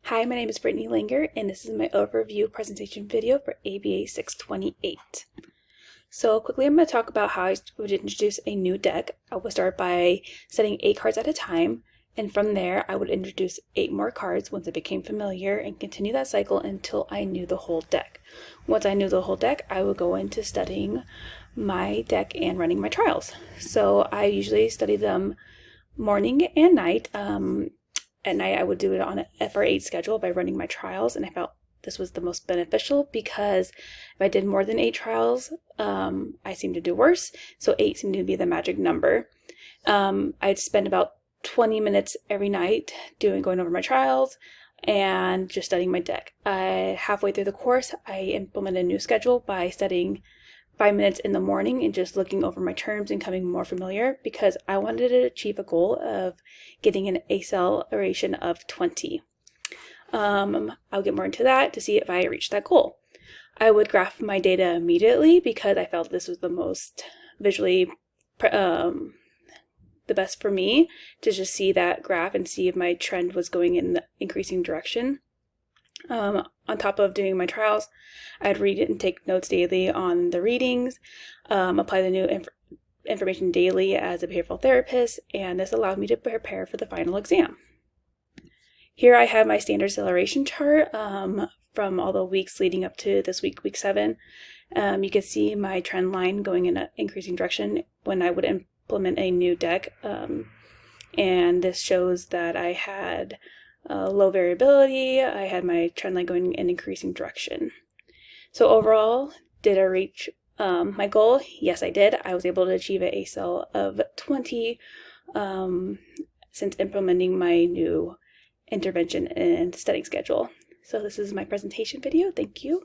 Hi, my name is Brittany Langer, and this is my overview presentation video for ABA 628. So quickly, I'm going to talk about how I would introduce a new deck. I would start by setting 8 cards at a time, and from there, I would introduce 8 more cards once I became familiar and continue that cycle until I knew the whole deck. Once I knew the whole deck, I would go into studying my deck and running my trials. So I usually study them morning and night. At night, I would do it on an FR8 schedule by running my trials, and I felt this was the most beneficial because if I did more than 8 trials, I seemed to do worse, so 8 seemed to be the magic number. I'd spend about 20 minutes every night going over my trials and just studying my deck. Halfway through the course, I implemented a new schedule by studying 5 minutes in the morning and just looking over my terms and becoming more familiar because I wanted to achieve a goal of getting an acceleration of 20. I'll get more into that to see if I reached that goal. I would graph my data immediately because I felt this was the most visually the best for me to just see that graph and see if my trend was going in the increasing direction. On top of doing my trials, I'd read it and take notes daily on the readings, apply the new information daily as a behavioral therapist, and this allowed me to prepare for the final exam. Here I have my standard acceleration chart from all the weeks leading up to this week, week 7. You can see my trend line going in an increasing direction when I would implement a new deck, and this shows that I had low variability. I had my trend line going in an increasing direction. So overall, did I reach my goal? Yes, I did. I was able to achieve an ACEL of 20 since implementing my new intervention and studying schedule. So this is my presentation video. Thank you.